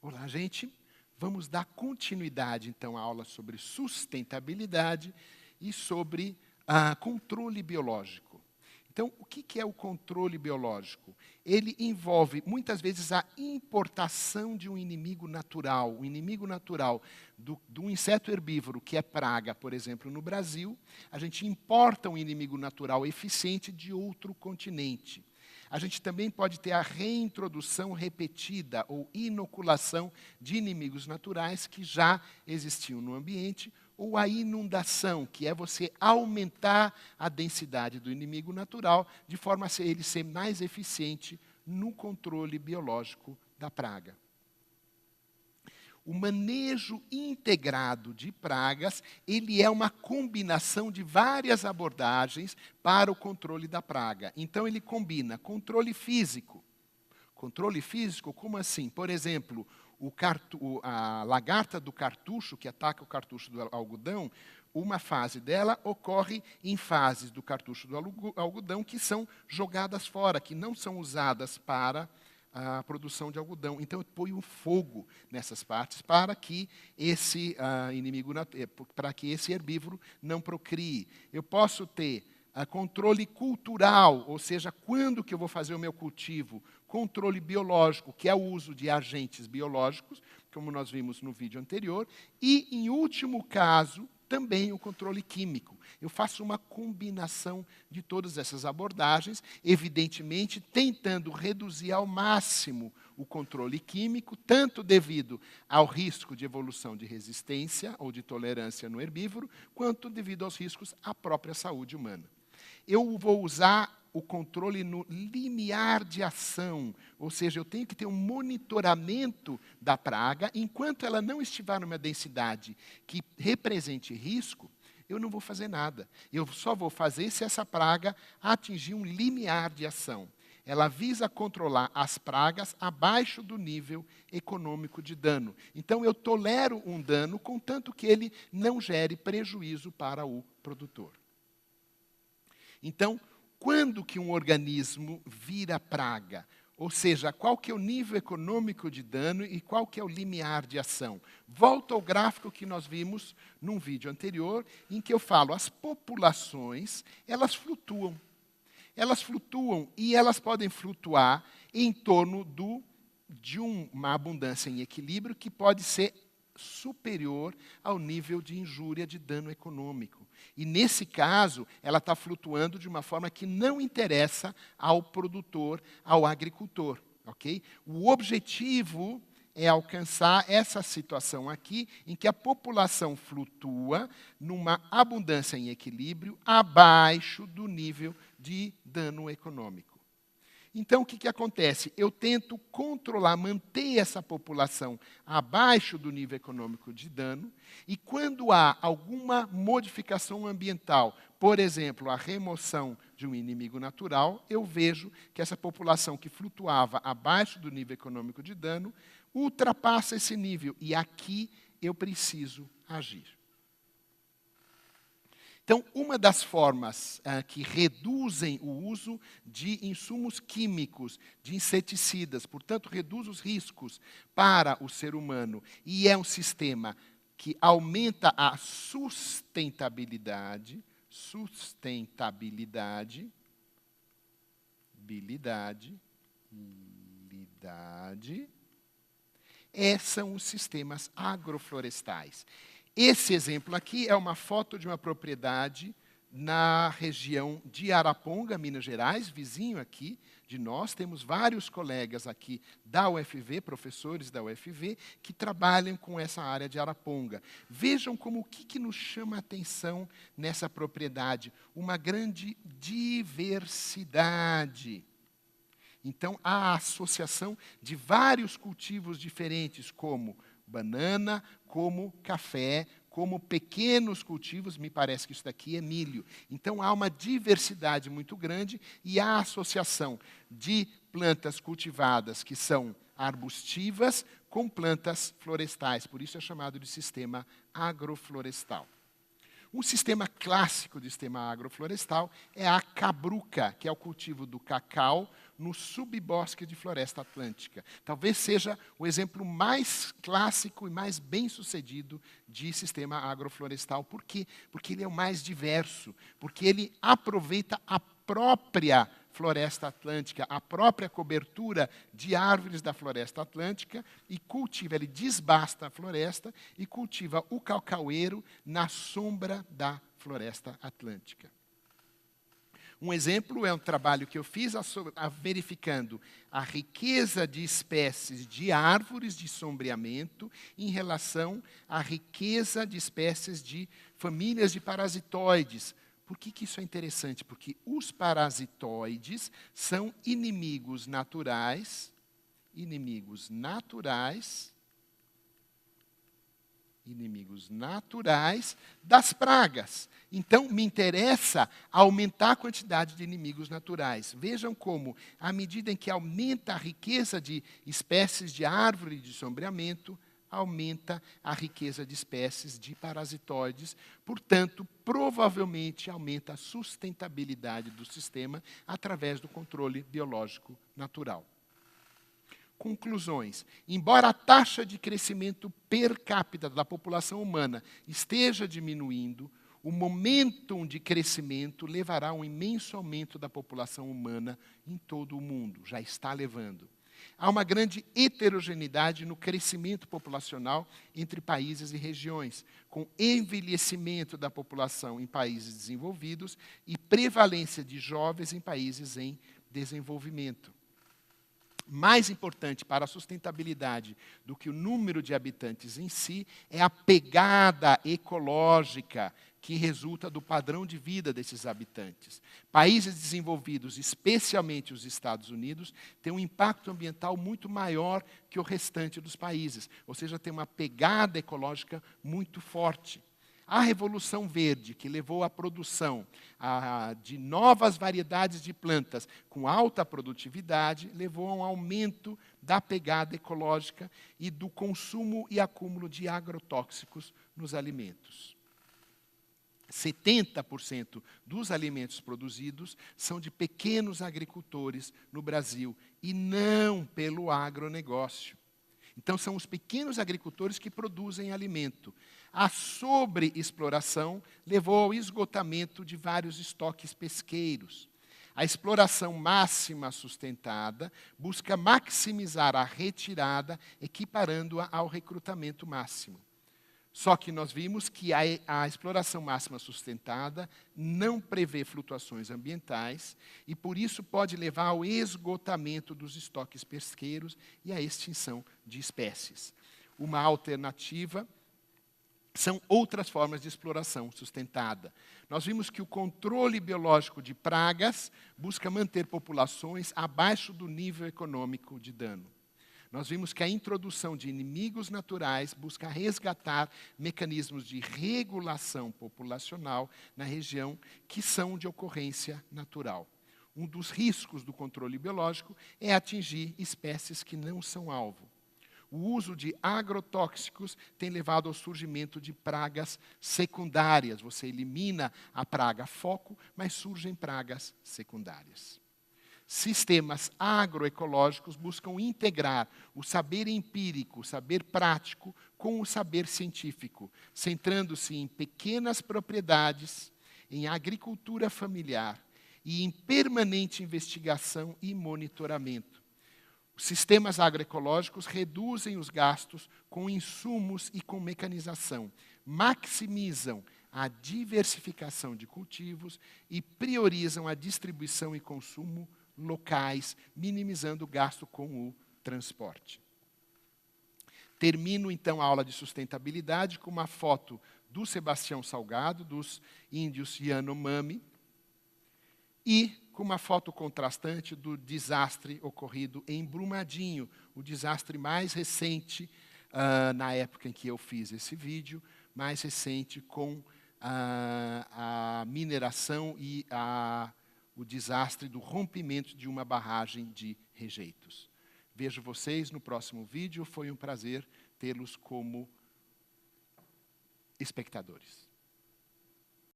Olá, gente. Vamos dar continuidade, então, à aula sobre sustentabilidade e sobre controle biológico. Então, o que é o controle biológico? Ele envolve, muitas vezes, a importação de um inimigo natural. O inimigo natural do inseto herbívoro, que é praga, por exemplo, no Brasil, a gente importa um inimigo natural eficiente de outro continente. A gente também pode ter a reintrodução repetida ou inoculação de inimigos naturais que já existiam no ambiente, ou a inundação, que é você aumentar a densidade do inimigo natural de forma a ele ser mais eficiente no controle biológico da praga. O manejo integrado de pragas, ele é uma combinação de várias abordagens para o controle da praga. Então, ele combina controle físico. Controle físico, como assim? Por exemplo, a lagarta do cartucho, que ataca o cartucho do algodão, uma fase dela ocorre em fases do cartucho do algodão que são jogadas fora, que não são usadas para a produção de algodão. Então, eu ponho fogo nessas partes para que esse para que esse herbívoro não procrie. Eu posso ter controle cultural, ou seja, quando que eu vou fazer o meu cultivo. Controle biológico, que é o uso de agentes biológicos, como nós vimos no vídeo anterior. E, em último caso, também o controle químico. Eu faço uma combinação de todas essas abordagens, evidentemente tentando reduzir ao máximo o controle químico, tanto devido ao risco de evolução de resistência ou de tolerância no herbívoro, quanto devido aos riscos à própria saúde humana. Eu vou usar o controle no limiar de ação, ou seja, eu tenho que ter um monitoramento da praga, enquanto ela não estiver numa densidade que represente risco, eu não vou fazer nada. Eu só vou fazer se essa praga atingir um limiar de ação. Ela visa controlar as pragas abaixo do nível econômico de dano. Então, eu tolero um dano, contanto que ele não gere prejuízo para o produtor. Então, quando que um organismo vira praga? Ou seja, qual que é o nível econômico de dano e qual que é o limiar de ação? Volto ao gráfico que nós vimos num vídeo anterior, em que eu falo, as populações, elas flutuam. Elas flutuam e elas podem flutuar em torno de uma abundância em equilíbrio que pode ser superior ao nível de injúria de dano econômico. E, nesse caso, ela está flutuando de uma forma que não interessa ao produtor, ao agricultor. Okay? O objetivo é alcançar essa situação aqui, em que a população flutua numa abundância em equilíbrio abaixo do nível de dano econômico. Então, o que acontece? Eu tento controlar, manter essa população abaixo do nível econômico de dano, e quando há alguma modificação ambiental, por exemplo, a remoção de um inimigo natural, eu vejo que essa população que flutuava abaixo do nível econômico de dano, ultrapassa esse nível, e aqui eu preciso agir. Então, uma das formas que reduzem o uso de insumos químicos, de inseticidas, portanto, reduz os riscos para o ser humano, e é um sistema que aumenta a sustentabilidade, são os sistemas agroflorestais. Esse exemplo aqui é uma foto de uma propriedade na região de Araponga, Minas Gerais, vizinho aqui de nós. Temos vários colegas aqui da UFV, professores da UFV, que trabalham com essa área de Araponga. Vejam como o que nos chama a atenção nessa propriedade. Uma grande diversidade. Então, há a associação de vários cultivos diferentes, como banana, como café, como pequenos cultivos, me parece que isso daqui é milho. Então, há uma diversidade muito grande e há a associação de plantas cultivadas que são arbustivas com plantas florestais. Por isso é chamado de sistema agroflorestal. Um sistema clássico de sistema agroflorestal é a cabruca, que é o cultivo do cacau no subbosque de floresta atlântica. Talvez seja o exemplo mais clássico e mais bem-sucedido de sistema agroflorestal. Por quê? Porque ele é o mais diverso, porque ele aproveita a própria floresta atlântica, a própria cobertura de árvores da floresta atlântica e cultiva, ele desbasta a floresta e cultiva o cacaueiro na sombra da floresta atlântica. Um exemplo é um trabalho que eu fiz verificando a riqueza de espécies de árvores de sombreamento em relação à riqueza de espécies de famílias de parasitoides. Por que isso é interessante? Porque os parasitoides são inimigos naturais das pragas. Então, me interessa aumentar a quantidade de inimigos naturais. Vejam como, à medida em que aumenta a riqueza de espécies de árvore de sombreamento, aumenta a riqueza de espécies de parasitoides, portanto, provavelmente aumenta a sustentabilidade do sistema através do controle biológico natural. Conclusões. Embora a taxa de crescimento per capita da população humana esteja diminuindo, o momentum de crescimento levará a um imenso aumento da população humana em todo o mundo, já está levando. Há uma grande heterogeneidade no crescimento populacional entre países e regiões, com envelhecimento da população em países desenvolvidos e prevalência de jovens em países em desenvolvimento. Mais importante para a sustentabilidade do que o número de habitantes em si é a pegada ecológica que resulta do padrão de vida desses habitantes. Países desenvolvidos, especialmente os Estados Unidos, têm um impacto ambiental muito maior que o restante dos países, ou seja, tem uma pegada ecológica muito forte. A Revolução Verde, que levou à produção de novas variedades de plantas com alta produtividade, levou a um aumento da pegada ecológica e do consumo e acúmulo de agrotóxicos nos alimentos. 70% dos alimentos produzidos são de pequenos agricultores no Brasil e não pelo agronegócio. Então, são os pequenos agricultores que produzem alimento. A sobreexploração levou ao esgotamento de vários estoques pesqueiros. A exploração máxima sustentada busca maximizar a retirada, equiparando-a ao recrutamento máximo. Só que nós vimos que a exploração máxima sustentada não prevê flutuações ambientais e, por isso, pode levar ao esgotamento dos estoques pesqueiros e à extinção de espécies. Uma alternativa são outras formas de exploração sustentada. Nós vimos que o controle biológico de pragas busca manter populações abaixo do nível econômico de dano. Nós vimos que a introdução de inimigos naturais busca resgatar mecanismos de regulação populacional na região que são de ocorrência natural. Um dos riscos do controle biológico é atingir espécies que não são alvo. O uso de agrotóxicos tem levado ao surgimento de pragas secundárias. Você elimina a praga foco, mas surgem pragas secundárias. Sistemas agroecológicos buscam integrar o saber empírico, o saber prático, com o saber científico, centrando-se em pequenas propriedades, em agricultura familiar e em permanente investigação e monitoramento. Os sistemas agroecológicos reduzem os gastos com insumos e com mecanização, maximizam a diversificação de cultivos e priorizam a distribuição e consumo locais, minimizando o gasto com o transporte. Termino, então, a aula de sustentabilidade com uma foto do Sebastião Salgado, dos índios Yanomami, e com uma foto contrastante do desastre ocorrido em Brumadinho, o desastre mais recente, na época em que eu fiz esse vídeo, mais recente com a mineração e o desastre do rompimento de uma barragem de rejeitos. Vejo vocês no próximo vídeo. Foi um prazer tê-los como espectadores.